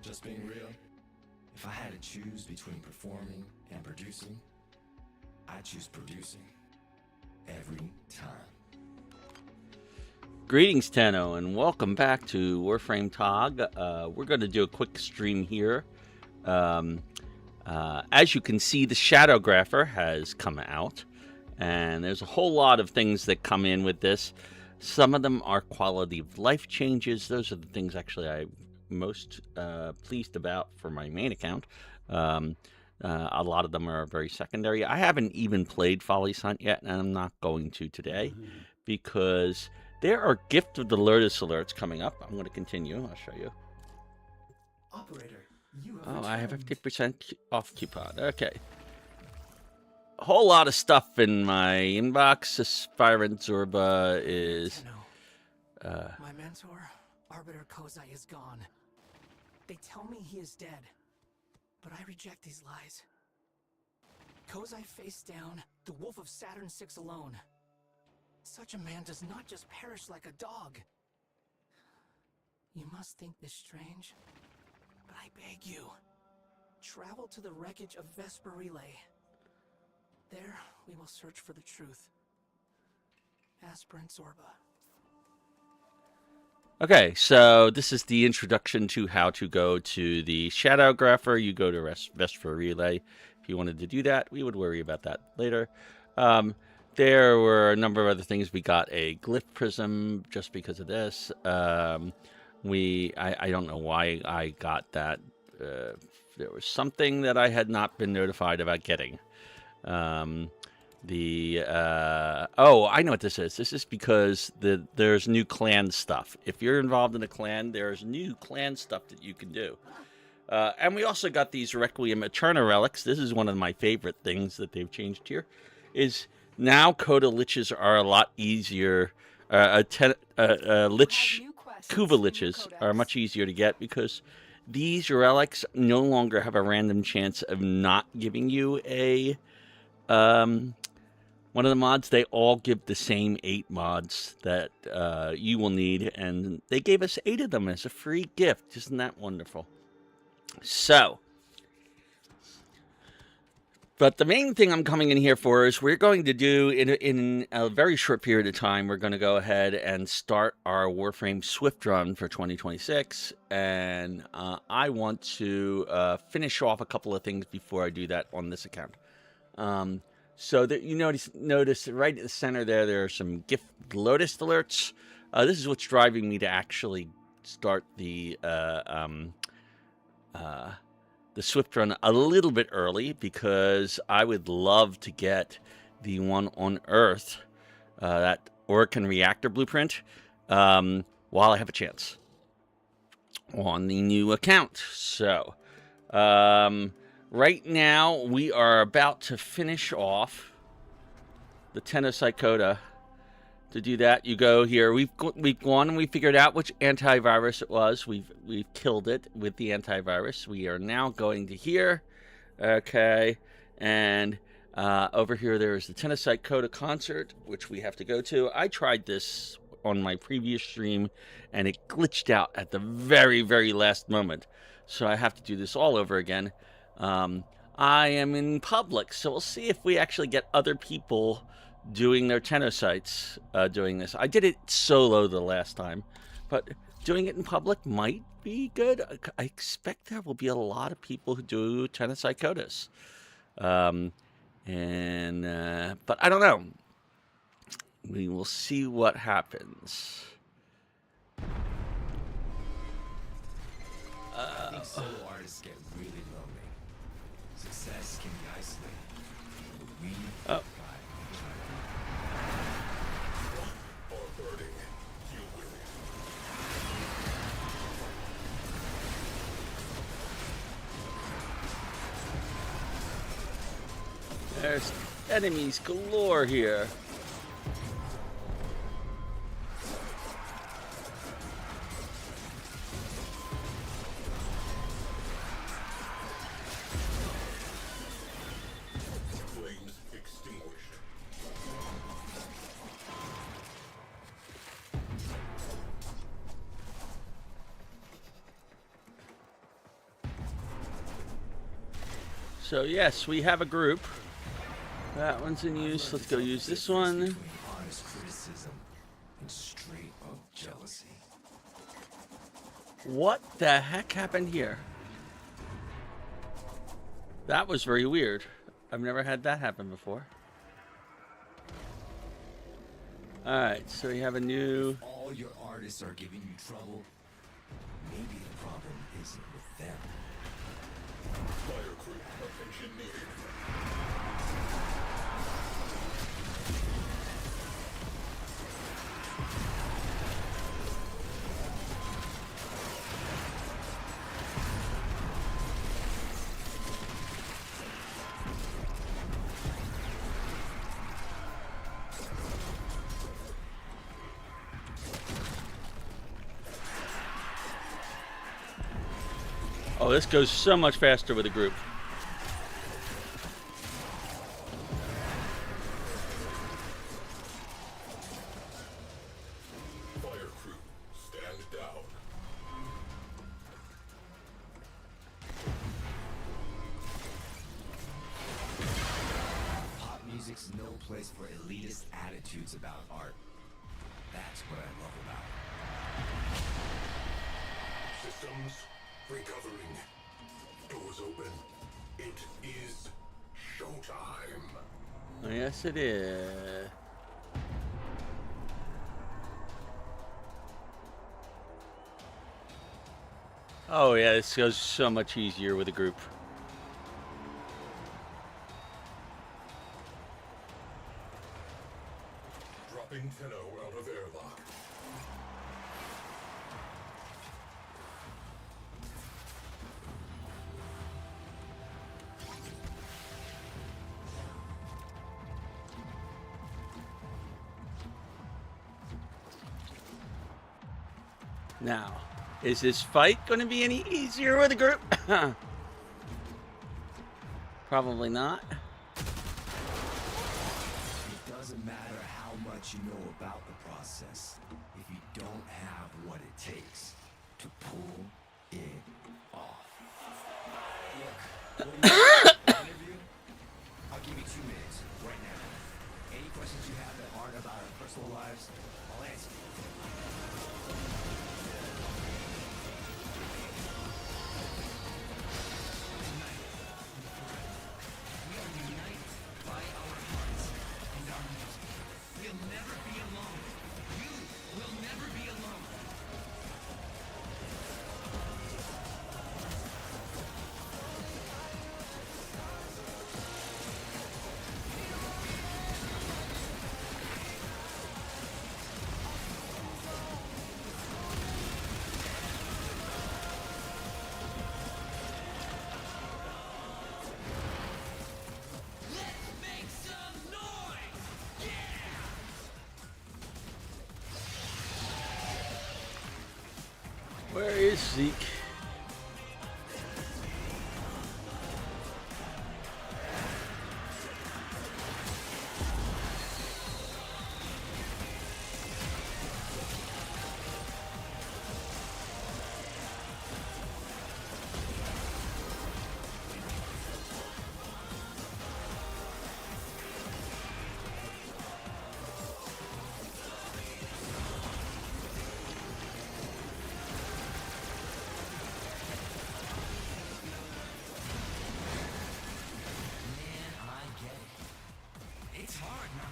Just being real, if I had to choose between performing and producing, I choose producing. Every time. Greetings, Tenno, and welcome back to Warframe TOG. We're going to do a quick stream here. As you can see, the Shadow Grapher has come out, and there's a whole lot of things that come in with this. Some of them are quality of life changes. Those are the things actually I'm most pleased about for my main account. A lot of them are very secondary. I haven't even played Folly's Hunt yet, and I'm not going to today because there are Gift of the Lotus alerts coming up. I'm going to continue. I'll show you. Operator, you have I have returned. 50% off coupon. Okay. A whole lot of stuff in my inbox. Aspirant Zorba is... Tenno, my mentor, Arbiter Kozai, is gone. They tell me he is dead, but I reject these lies. Kozai faced down the Wolf of Saturn VI alone. Such a man does not just perish like a dog. You must think this strange, but I beg you, travel to the wreckage of Vesper Relay. There, we will search for the truth. Aspirant Zorba. Okay, so this is the introduction to how to go to the Shadow Grapher. You go to Vesper Relay. If you wanted to do that, we would worry about that later. There were a number of other things. We got a Glyph Prism just because of this. I don't know why I got that. There was something that I had not been notified about getting. I know what this is. This is because there's new clan stuff. If you're involved in a clan, there's new clan stuff that you can do. And we also got these Requiem Eterna relics. This is one of my favorite things that they've changed here. Is now Coda Liches are a lot easier. Kuva Liches are much easier to get because these relics no longer have a random chance of not giving you a one of the mods. They all give the same 8 mods that you will need, and they gave us 8 of them as a free gift. Isn't that wonderful? So, but the main thing I'm coming in here for is we're going to do, in a very short period of time, we're going to go ahead and start our Warframe Swift Run for 2026, and I want to finish off a couple of things before I do that on this account. So that you notice right at the center there are some Gift Lotus alerts. This is what's driving me to actually start the Swift Run a little bit early because I would love to get the one on Earth, that Orokin reactor blueprint, while I have a chance on the new account. So, right now, we are about to finish off the Tenocycota. To do that, you go here. We've gone and we figured out which antivirus it was. We've killed it with the antivirus. We are now going to here. Okay. And over here, there is the Tenocycota concert, which we have to go to. I tried this on my previous stream, and it glitched out at the very, very last moment. So I have to do this all over again. I am in public, so we'll see if we actually get other people doing their Tenocytes doing this. I did it solo the last time, but doing it in public might be good. I expect there will be a lot of people who do Tenocycotas. But I don't know. We will see what happens. I think solo artists get really lonely. Success can be isolated. But we Oh. There's enemies galore here. Flames extinguished. So yes, we have a group. That one's in use. Let's go use this one. Between honest criticism and straight up jealousy. What the heck happened here? That was very weird. I've never had that happen before. Alright, so we have a new... All your artists are giving you trouble. Maybe the problem isn't with them. Fire crew, attention needed. Oh, this goes so much faster with a group. Fire crew, stand down. Pop music's no place for elitist attitudes about art. That's what I love about it. Systems recovering. Doors open. It is showtime. Oh, yes, it is. Oh, yeah, this goes so much easier with a group. Dropping Tenno out of airlock. Now, is this fight going to be any easier with a group? Probably not. It doesn't matter how much you know about the process if you don't have what it takes to pull it off. Look, interview? I'll give you 2 minutes right now. Any questions you have that aren't about our personal lives, I'll answer. Where is Zeke?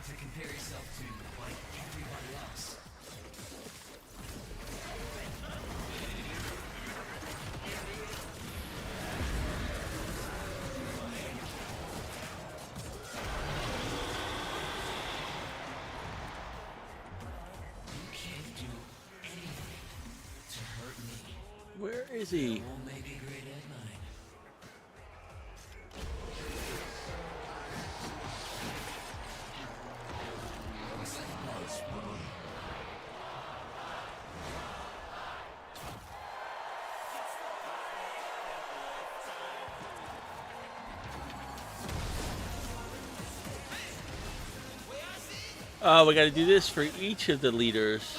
To compare yourself to, like, everybody else. You can't do anything to hurt me. Where is he? Won't make a great headline. Looks like Baro's wrong. Oh, we got to do this for each of the leaders.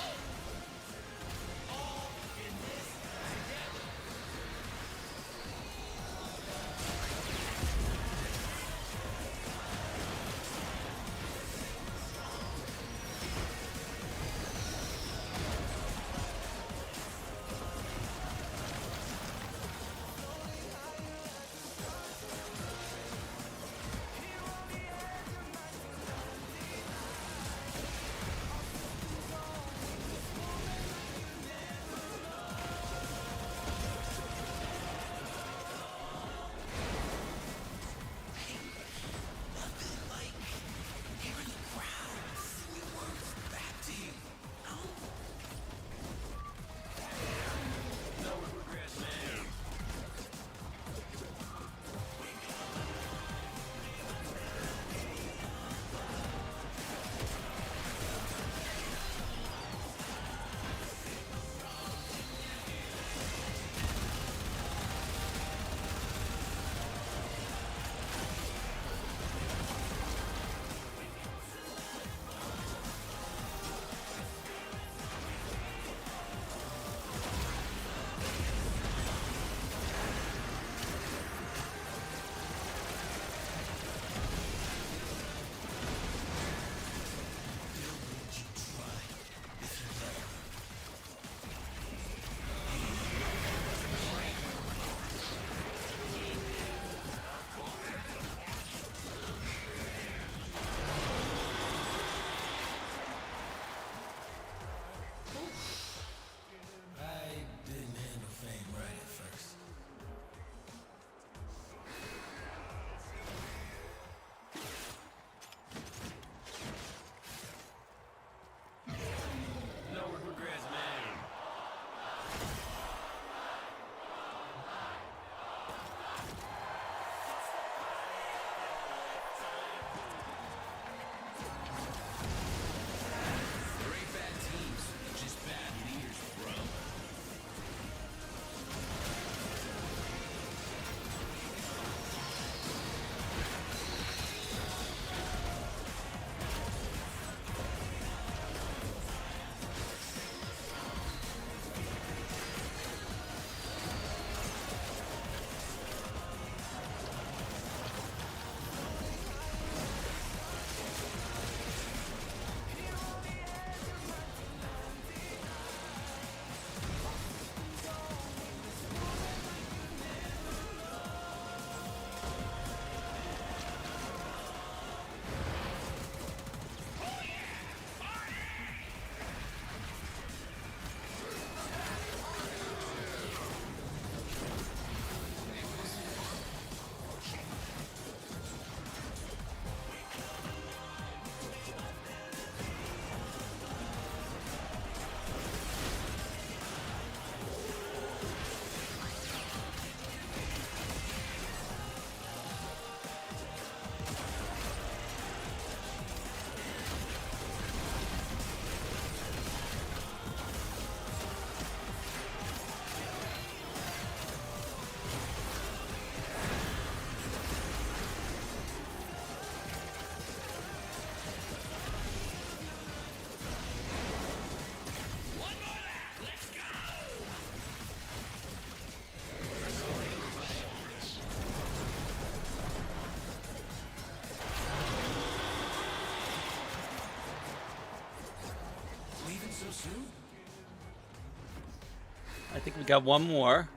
think we got one more.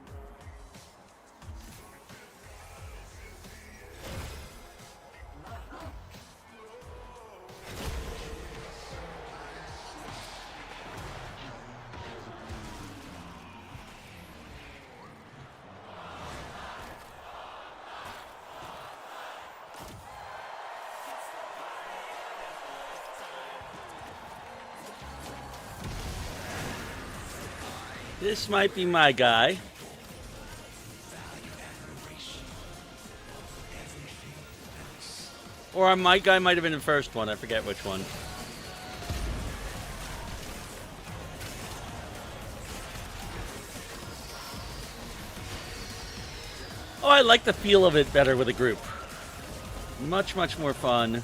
This might be my guy. Or my guy might have been the first one. I forget which one. Oh, I like the feel of it better with a group. Much, much more fun.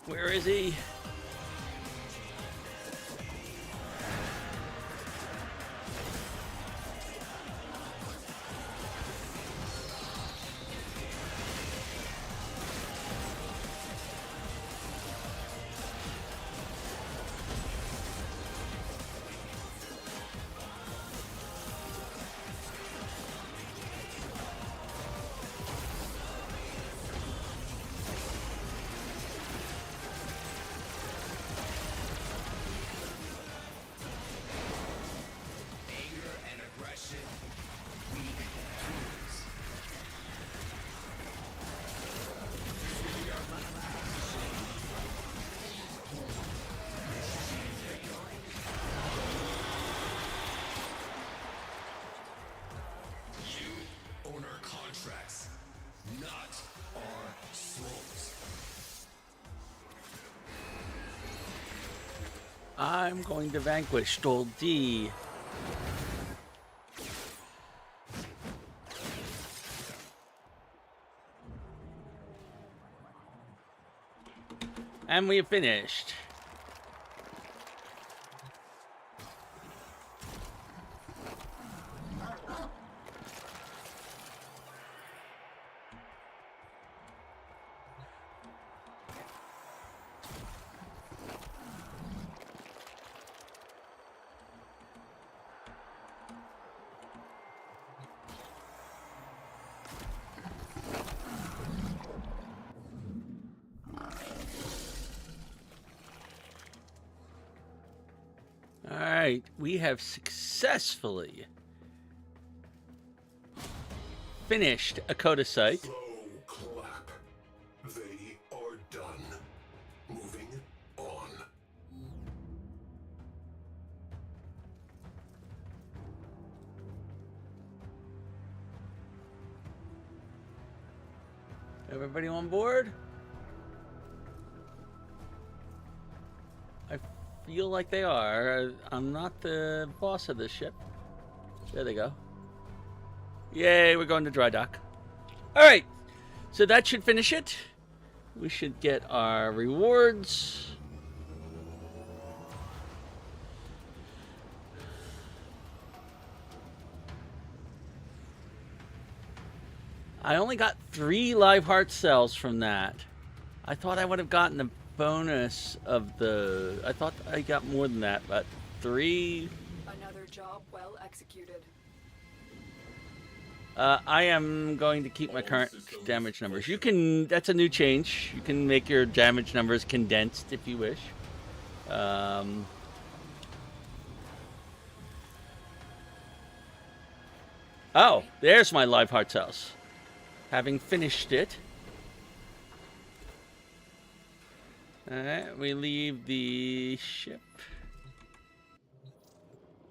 Where is he? I'm going to vanquish TOG. And we have finished. Alright, we have successfully finished a Coda site. Slow clap. They are done. Moving on. Everybody on board? I feel like they are. I'm not the boss of this ship. There they go. Yay, we're going to dry dock. Alright, so that should finish it. We should get our rewards. I only got 3 live heart cells from that. I thought I would have gotten a bonus of the... I thought I got more than that, but 3... Another job well executed. I am going to keep my current damage numbers. You can... That's a new change. You can make your damage numbers condensed if you wish. Oh, there's my live heart cells. Having finished it. Alright, we leave the ship.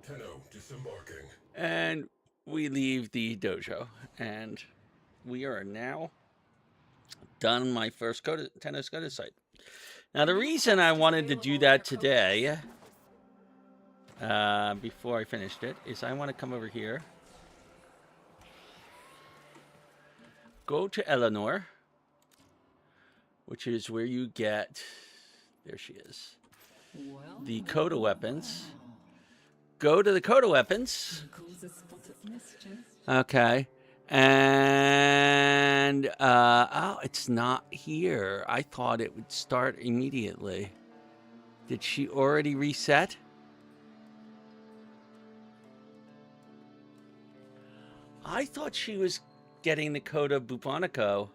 Tenno disembarking. And we leave the dojo. And we are now done my first Tenno Coda site. Now the reason I wanted to do that today, before I finished it, is I want to come over here. go to Eleanor, which is where you get, there she is, the Coda weapons. Go to the Coda weapons. Okay. And, oh, it's not here. I thought it would start immediately. Did she already reset? I thought she was getting the Coda Bubonico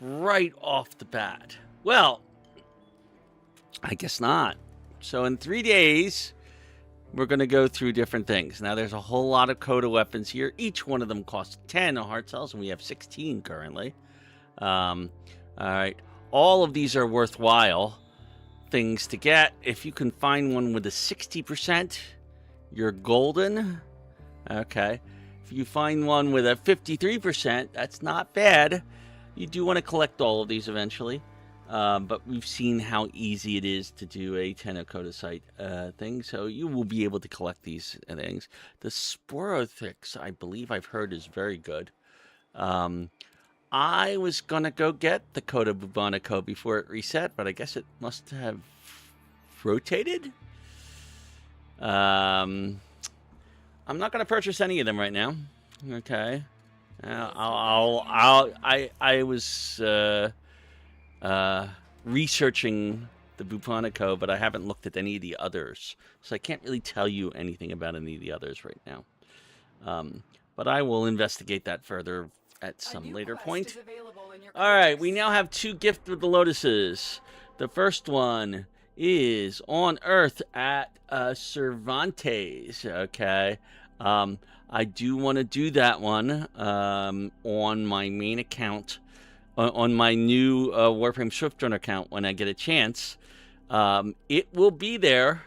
right off the bat. Well, I guess not. So in 3 days, we're going to go through different things. Now, there's a whole lot of Coda weapons here. Each one of them costs 10 heart cells, and we have 16 currently. All right. All of these are worthwhile things to get. If you can find one with a 60%, you're golden. Okay. If you find one with a 53%, that's not bad. You do want to collect all of these eventually. But we've seen how easy it is to do a tenocodicite thing, so you will be able to collect these things. The Sporothrix, I believe I've heard, is very good. I was going to go get the Coda Bubonico before it reset, but I guess it must have rotated. I'm not going to purchase any of them right now. Okay. I was researching the Bubonico, but I haven't looked at any of the others, so I can't really tell you anything about any of the others right now. But I will investigate that further at some later point. All right, we now have 2 Gift of the Lotuses. The first one is on Earth at Cervantes. Okay. I do want to do that one on my main account, on my new Warframe Swift Run account when I get a chance. It will be there.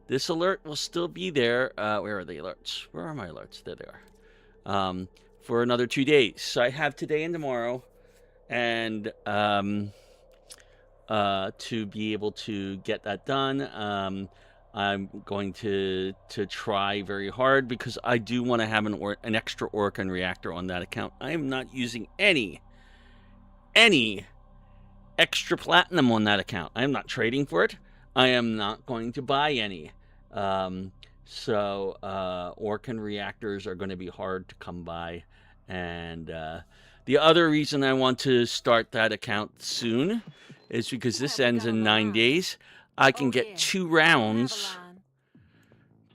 This alert will still be there. Where are the alerts? Where are my alerts? There they are. For another 2 days. So I have today and tomorrow, and to be able to get that done. I'm going to try very hard because I do want to have an extra Orkan reactor on that account. I am not using any extra platinum on that account. I am not trading for it. I am not going to buy any. So Orkan reactors are going to be hard to come by. And the other reason I want to start that account soon is because this ends in 9 days. I can get 2 rounds,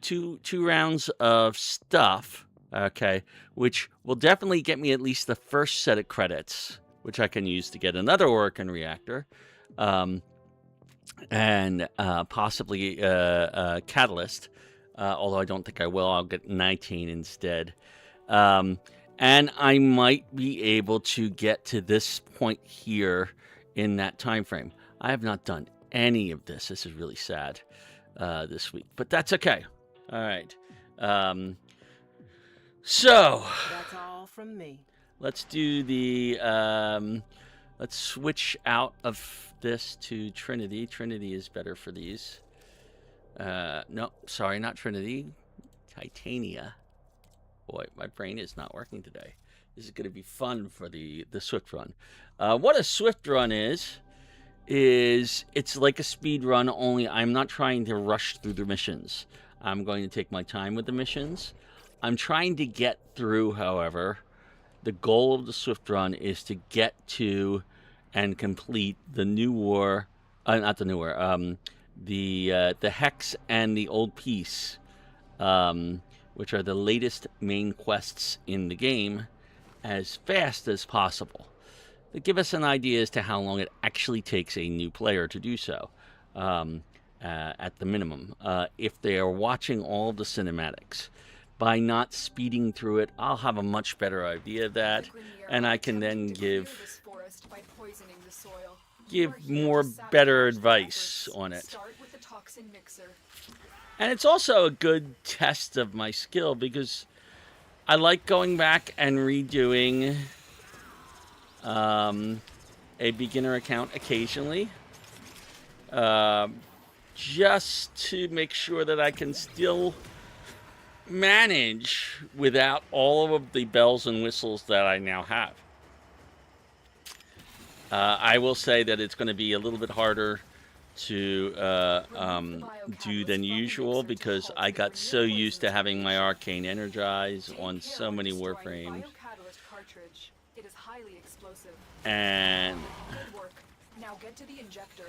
two rounds of stuff, okay, which will definitely get me at least the first set of credits, which I can use to get another Orkan reactor, and possibly a catalyst, although I don't think I will. I'll get 19 instead. And I might be able to get to this point here in that time frame. I have not done any of this. This is really sad this week, but that's okay. All right. So that's all from me. Let's do the let's switch out of this to Trinity. Trinity is better for these. No, sorry, not Trinity. Titania. Boy, my brain is not working today. This is going to be fun for the Swift Run. What a Swift Run is it's like a speed run, only I'm not trying to rush through the missions. I'm going to take my time with the missions. I'm trying to get through, however. The goal of the Swift Run is to get to and complete the new war, not the new war, the Hex and the Old Peace, which are the latest main quests in the game, as fast as possible. To give us an idea as to how long it actually takes a new player to do so, at the minimum. If they are watching all of the cinematics, by not speeding through it, I'll have a much better idea of that, and I can then give more better advice on it. And it's also a good test of my skill, because I like going back and redoing a beginner account occasionally, just to make sure that I can still manage without all of the bells and whistles that I now have. I will say that it's going to be a little bit harder to do than usual because I got so used to having my arcane energize on so many Warframes. It is highly explosive. And Good work. Now get to the injector.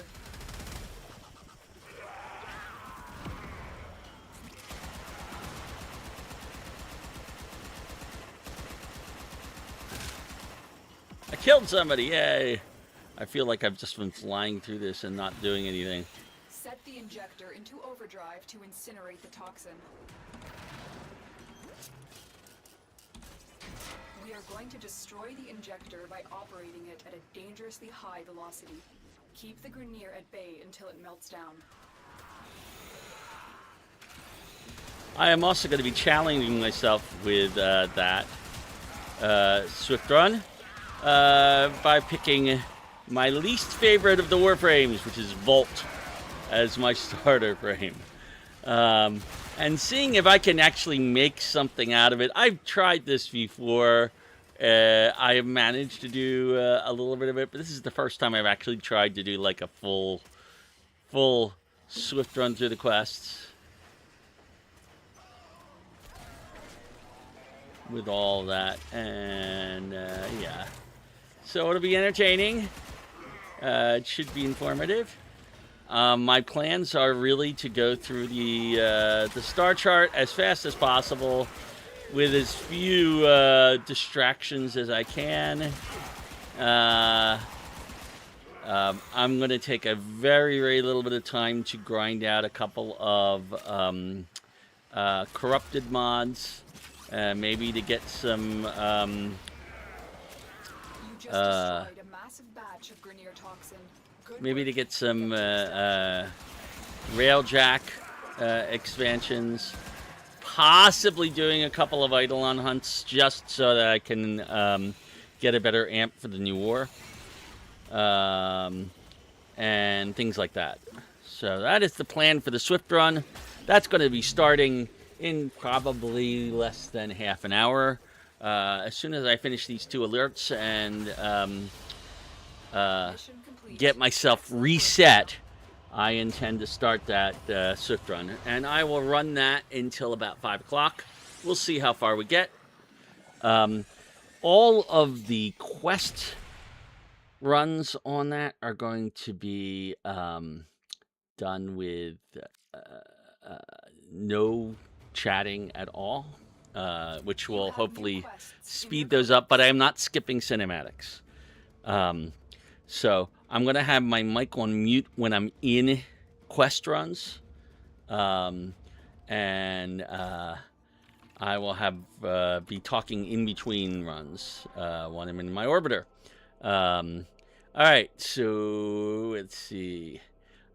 I killed somebody, yay! I feel like I've just been flying through this and not doing anything. Set the injector into overdrive to incinerate the toxin. We are going to destroy the injector by operating it at a dangerously high velocity. Keep the Grenier at bay until it melts down. I am also going to be challenging myself with that Swift Run by picking my least favorite of the Warframes, which is Volt, as my starter frame. And seeing if I can actually make something out of it. I've tried this before. I have managed to do a little bit of it, but this is the first time I've actually tried to do like a full Swift run through the quests. With all that, and yeah. So it'll be entertaining. It should be informative. My plans are really to go through the star chart as fast as possible with as few distractions as I can. I'm going to take a very, very little bit of time to grind out a couple of corrupted mods. Maybe to get some You just destroyed a massive batch of Grenier toxin. Good maybe work. to get some Railjack expansions. Possibly doing a couple of Eidolon hunts just so that I can get a better amp for the new war. And things like that. So that is the plan for the Swift run. That's going to be starting in probably less than half an hour. As soon as I finish these 2 alerts and Mission complete. get myself reset, I intend to start that Swift run. And I will run that until about 5 o'clock. We'll see how far we get. All of the quest runs on that are going to be done with no chatting at all, which will hopefully speed those up, but I'm not skipping cinematics. So I'm going to have my mic on mute when I'm in quest runs, and I will have be talking in between runs when I'm in my orbiter. All right, so let's see.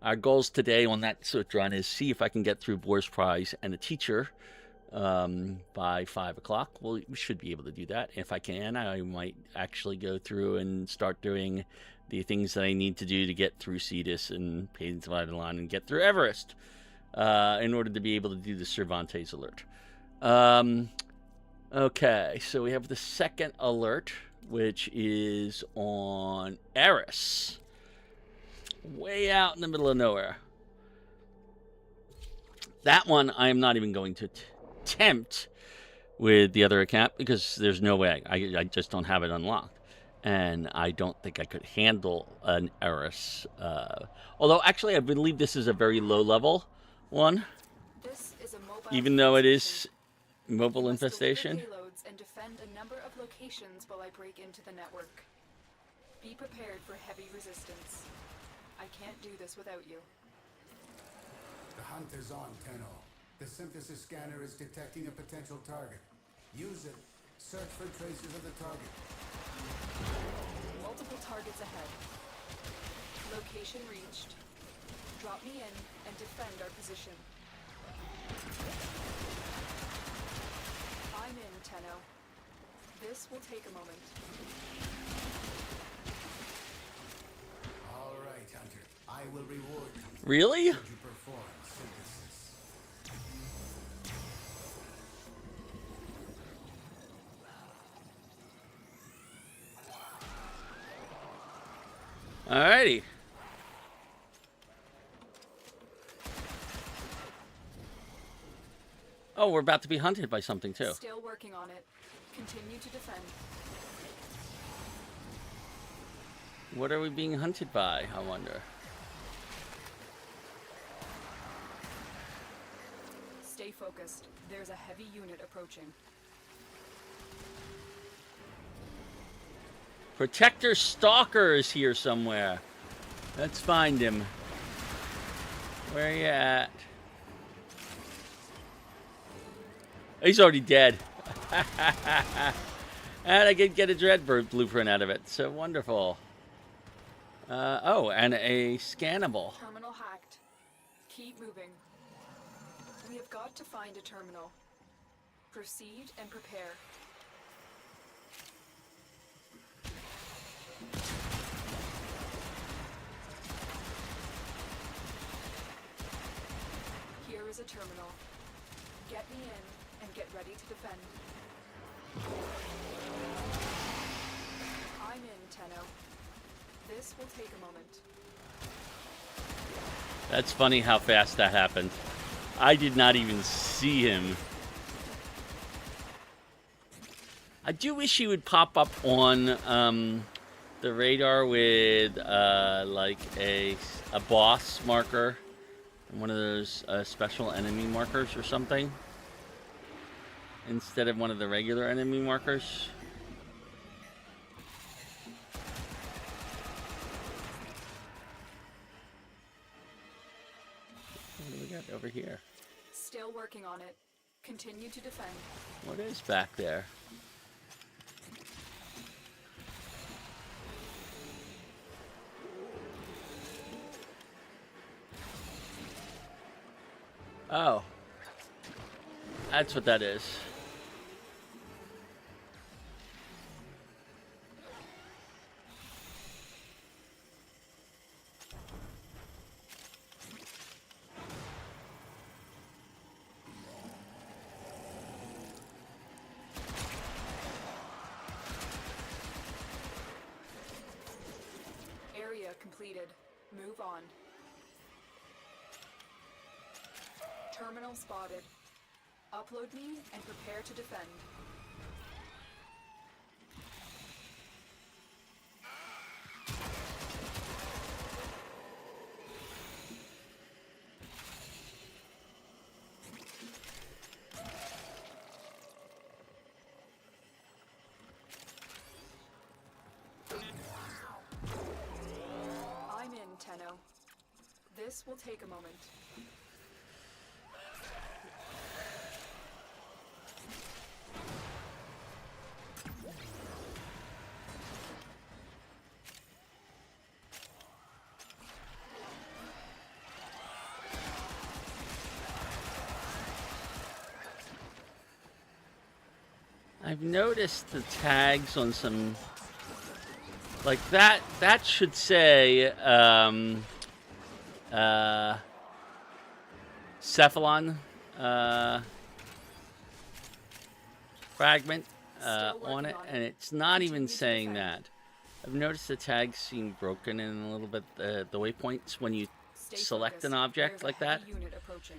Our goals today on that Swift run is see if I can get through Boar's Prize and the teacher by 5 o'clock. Well, we should be able to do that. If I can, I might actually go through and start doing the things that I need to do to get through Cetus and Paydens of Eidolon and get through Everest in order to be able to do the Cervantes alert. Okay, so we have the second alert, which is on Eris. Way out in the middle of nowhere. That one I'm not even going to attempt with the other account because there's no way. I just don't have it unlocked. And I don't think I could handle an Eris. Although, actually, I believe this is a very low-level one. This is a mobile Even though it infestation. is mobile You must deliver infestation. payloads and defend a number of locations while I break into the network. Be prepared for heavy resistance. I can't do this without you. The hunt is on, Tenno. The synthesis scanner is detecting a potential target. Use it. Search for traces of the target. Multiple targets ahead. Location reached. Drop me in and defend our position. I'm in, Tenno. This will take a moment. All right, Hunter. I will reward you Really? should you perform synthesis. Alrighty. Oh, we're about to be hunted by something too. Still working on it. Continue to defend. What are we being hunted by, I wonder? Stay focused. There's a heavy unit approaching. Protector Stalker is here somewhere. Let's find him. Where you at? He's already dead. And I did get a Dreadbird blueprint out of it. So wonderful. Oh, and a scannable. Terminal hacked. Keep moving. We have got to find a terminal. Proceed and prepare. Here is a terminal. Get me in and get ready to defend. I'm in, Tenno. This will take a moment. That's funny how fast that happened. I did not even see him. I do wish he would pop up on the radar with like a boss marker, one of those special enemy markers or something, instead of one of the regular enemy markers. What do we got over here? Still working on it. Continue to defend. What is back there? Oh. That's what that is. Area completed. Move on. Terminal spotted. Upload me and prepare to defend. I'm in, Tenno. This will take a moment. I've noticed the tags on some, like that should say Cephalon fragment on it, and it's not even saying that. I've noticed the tags seem broken in a little bit, the waypoints when you select an object like that. Unit approaching.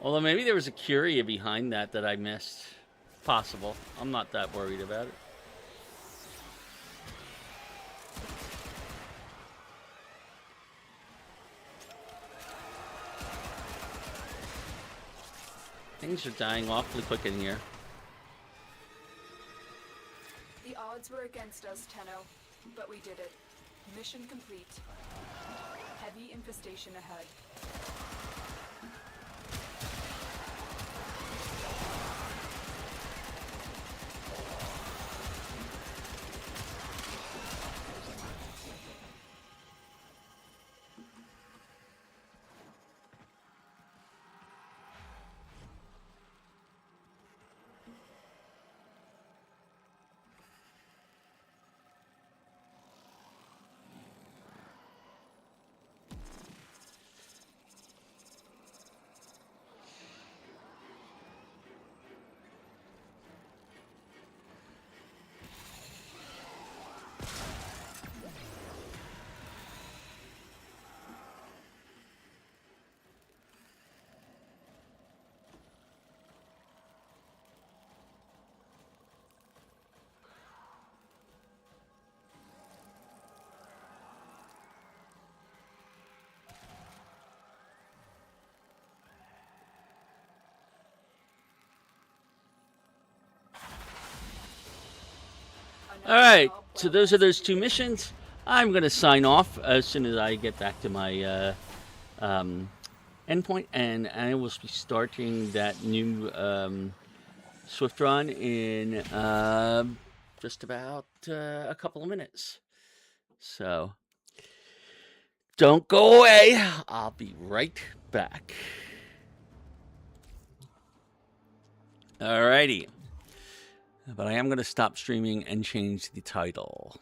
Although maybe there was a curia behind that I missed. Possible. I'm not that worried about it. Things are dying awfully quick in here. The odds were against us, Tenno, but we did it. Mission complete. Heavy infestation ahead. know All the right, job so well those are as those you two do. missions. I'm going to sign off as soon as I get back to my endpoint, and I will be starting that new Swift run in just about a couple of minutes. So don't go away. I'll be right back. Alrighty. But I am going to stop streaming and change the title.